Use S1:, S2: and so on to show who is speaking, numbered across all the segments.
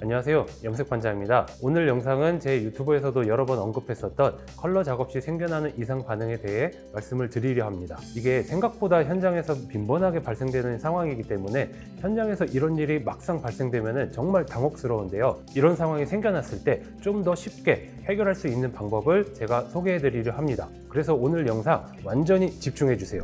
S1: 안녕하세요, 염색반장입니다. 오늘 영상은 제 유튜브에서도 여러 번 언급했었던 컬러 작업 시 생겨나는 이상 반응에 대해 말씀을 드리려 합니다. 이게 생각보다 현장에서 빈번하게 발생되는 상황이기 때문에 현장에서 이런 일이 막상 발생되면 정말 당혹스러운데요. 이런 상황이 생겨났을 때 좀 더 쉽게 해결할 수 있는 방법을 제가 소개해 드리려 합니다. 그래서 오늘 영상 완전히 집중해 주세요.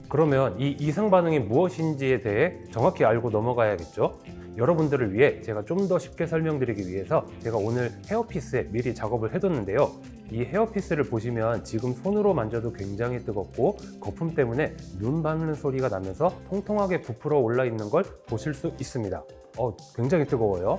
S1: 그러면 이 이상 반응이 무엇인지에 대해 정확히 알고 넘어가야겠죠? 여러분들을 위해 제가 좀 더 쉽게 설명드리기 위해서 제가 오늘 헤어피스에 미리 작업을 해뒀는데요. 이 헤어피스를 보시면 지금 손으로 만져도 굉장히 뜨겁고 거품 때문에 눈 밟는 소리가 나면서 통통하게 부풀어 올라 있는 걸 보실 수 있습니다. 굉장히 뜨거워요.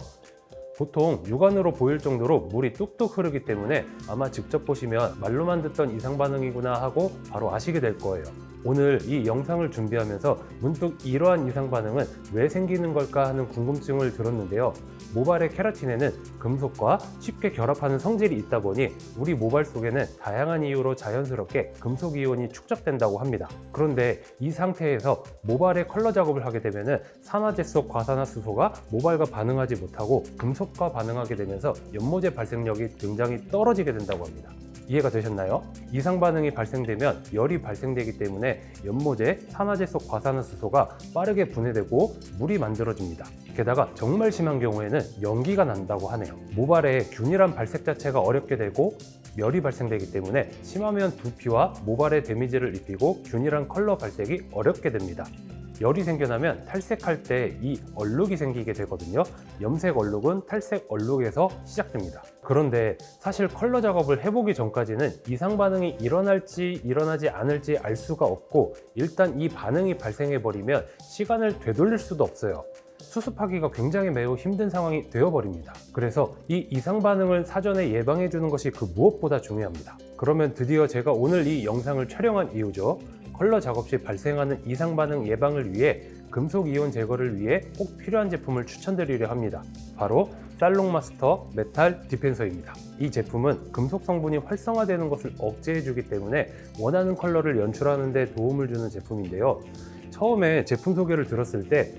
S1: 보통 육안으로 보일 정도로 물이 뚝뚝 흐르기 때문에 아마 직접 보시면 말로만 듣던 이상 반응이구나 하고 바로 아시게 될 거예요. 오늘 이 영상을 준비하면서 문득 이러한 이상 반응은 왜 생기는 걸까 하는 궁금증을 들었는데요. 모발의 케라틴에는 금속과 쉽게 결합하는 성질이 있다 보니 우리 모발 속에는 다양한 이유로 자연스럽게 금속 이온이 축적된다고 합니다. 그런데 이 상태에서 모발의 컬러 작업을 하게 되면 산화제 속 과산화수소가 모발과 반응하지 못하고 금속과 반응하게 되면서 연모제 발생력이 굉장히 떨어지게 된다고 합니다. 이해가 되셨나요? 이상 반응이 발생되면 열이 발생되기 때문에 연모제, 산화제 속 과산화수소가 빠르게 분해되고 물이 만들어집니다. 게다가 정말 심한 경우에는 연기가 난다고 하네요. 모발에 균일한 발색 자체가 어렵게 되고 열이 발생되기 때문에 심하면 두피와 모발에 데미지를 입히고 균일한 컬러 발색이 어렵게 됩니다. 열이 생겨나면 탈색할 때 이 얼룩이 생기게 되거든요. 염색 얼룩은 탈색 얼룩에서 시작됩니다. 그런데 사실 컬러 작업을 해보기 전까지는 이상 반응이 일어날지 일어나지 않을지 알 수가 없고 일단 이 반응이 발생해버리면 시간을 되돌릴 수도 없어요. 수습하기가 굉장히 매우 힘든 상황이 되어버립니다. 그래서 이 이상 반응을 사전에 예방해 주는 것이 그 무엇보다 중요합니다. 그러면 드디어 제가 오늘 이 영상을 촬영한 이유죠. 컬러 작업 시 발생하는 이상 반응 예방을 위해 금속 이온 제거를 위해 꼭 필요한 제품을 추천드리려 합니다. 바로 살롱마스터 메탈 디펜서입니다. 이 제품은 금속 성분이 활성화되는 것을 억제해 주기 때문에 원하는 컬러를 연출하는 데 도움을 주는 제품인데요. 처음에 제품 소개를 들었을 때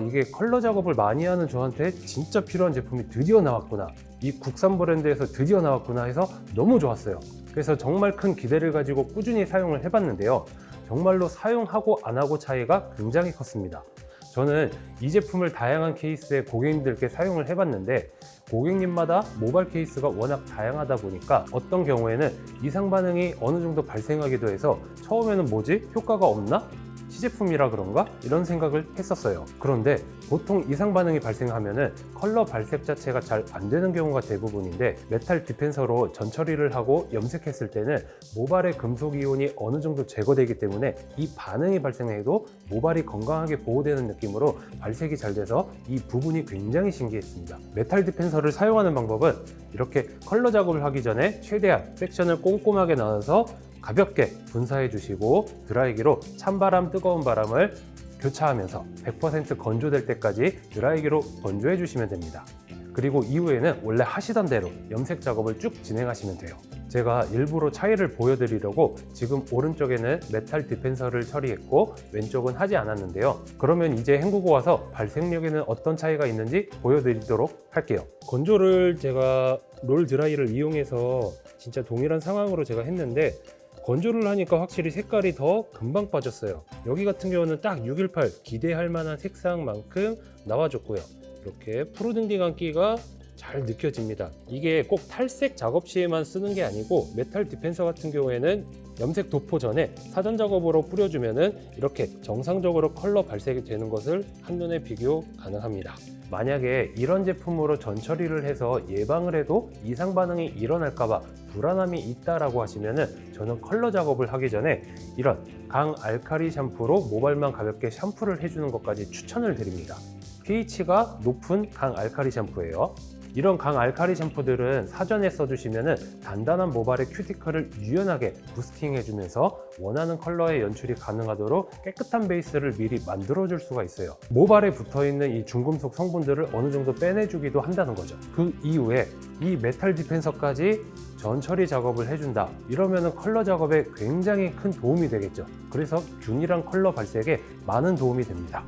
S1: 이게 컬러 작업을 많이 하는 저한테 진짜 필요한 제품이 드디어 나왔구나, 이 국산 브랜드에서 드디어 나왔구나 해서 너무 좋았어요. 그래서 정말 큰 기대를 가지고 꾸준히 사용을 해봤는데요. 정말로 사용하고 안 하고 차이가 굉장히 컸습니다. 저는 이 제품을 다양한 케이스에 고객님들께 사용을 해봤는데 고객님마다 모발 케이스가 워낙 다양하다 보니까 어떤 경우에는 이상 반응이 어느 정도 발생하기도 해서 처음에는 뭐지? 효과가 없나? 시제품이라 그런가? 이런 생각을 했었어요. 그런데 보통 이상 반응이 발생하면은 컬러 발색 자체가 잘 안 되는 경우가 대부분인데 메탈 디펜서로 전처리를 하고 염색했을 때는 모발의 금속 이온이 어느 정도 제거되기 때문에 이 반응이 발생해도 모발이 건강하게 보호되는 느낌으로 발색이 잘 돼서 이 부분이 굉장히 신기했습니다. 메탈 디펜서를 사용하는 방법은 이렇게 컬러 작업을 하기 전에 최대한 섹션을 꼼꼼하게 나눠서 가볍게 분사해 주시고 드라이기로 찬바람, 뜨거운 바람을 교차하면서 100% 건조될 때까지 드라이기로 건조해 주시면 됩니다. 그리고 이후에는 원래 하시던 대로 염색 작업을 쭉 진행하시면 돼요. 제가 일부러 차이를 보여드리려고 지금 오른쪽에는 메탈 디펜서를 처리했고 왼쪽은 하지 않았는데요. 그러면 이제 헹구고 와서 발색력에는 어떤 차이가 있는지 보여드리도록 할게요. 건조를 제가 롤 드라이를 이용해서 진짜 동일한 상황으로 제가 했는데 건조를 하니까 확실히 색깔이 더 금방 빠졌어요. 여기 같은 경우는 딱 618 기대할 만한 색상만큼 나와줬고요. 이렇게 푸르딩딩한 끼가 잘 느껴집니다. 이게 꼭 탈색 작업 시에만 쓰는 게 아니고 메탈 디펜서 같은 경우에는 염색 도포 전에 사전 작업으로 뿌려주면은 이렇게 정상적으로 컬러 발색이 되는 것을 한눈에 비교 가능합니다. 만약에 이런 제품으로 전처리를 해서 예방을 해도 이상 반응이 일어날까봐 불안함이 있다라고 하시면은 저는 컬러 작업을 하기 전에 이런 강알칼리 샴푸로 모발만 가볍게 샴푸를 해주는 것까지 추천을 드립니다. pH가 높은 강알칼리 샴푸예요. 이런 강알칼리 샴푸들은 사전에 써주시면 단단한 모발의 큐티클을 유연하게 부스팅해주면서 원하는 컬러의 연출이 가능하도록 깨끗한 베이스를 미리 만들어줄 수가 있어요. 모발에 붙어있는 이 중금속 성분들을 어느 정도 빼내주기도 한다는 거죠. 그 이후에 이 메탈 디펜서까지 전 처리 작업을 해준다. 이러면 컬러 작업에 굉장히 큰 도움이 되겠죠. 그래서 균일한 컬러 발색에 많은 도움이 됩니다.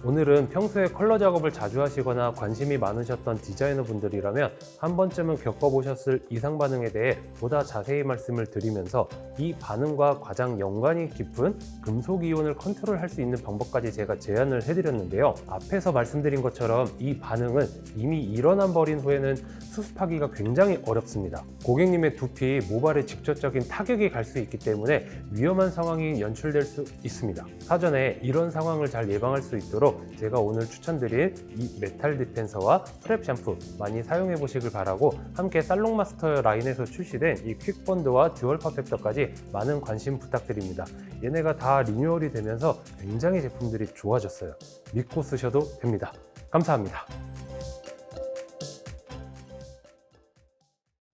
S1: 오늘은 평소에 컬러 작업을 자주 하시거나 관심이 많으셨던 디자이너 분들이라면 한 번쯤은 겪어보셨을 이상 반응에 대해 보다 자세히 말씀을 드리면서 이 반응과 가장 연관이 깊은 금속 이온을 컨트롤할 수 있는 방법까지 제가 제안을 해드렸는데요. 앞에서 말씀드린 것처럼 이 반응은 이미 일어나 버린 후에는 수습하기가 굉장히 어렵습니다. 고객님의 두피, 모발에 직접적인 타격이 갈 수 있기 때문에 위험한 상황이 연출될 수 있습니다. 사전에 이런 상황을 잘 예방할 수 있도록 제가 오늘 추천드린 이 메탈 디펜서와 프랩 샴푸 많이 사용해 보시길 바라고, 함께 살롱마스터 라인에서 출시된 이 퀵본드와 듀얼 퍼펙터까지 많은 관심 부탁드립니다. 얘네가 다 리뉴얼이 되면서 굉장히 제품들이 좋아졌어요. 믿고 쓰셔도 됩니다. 감사합니다.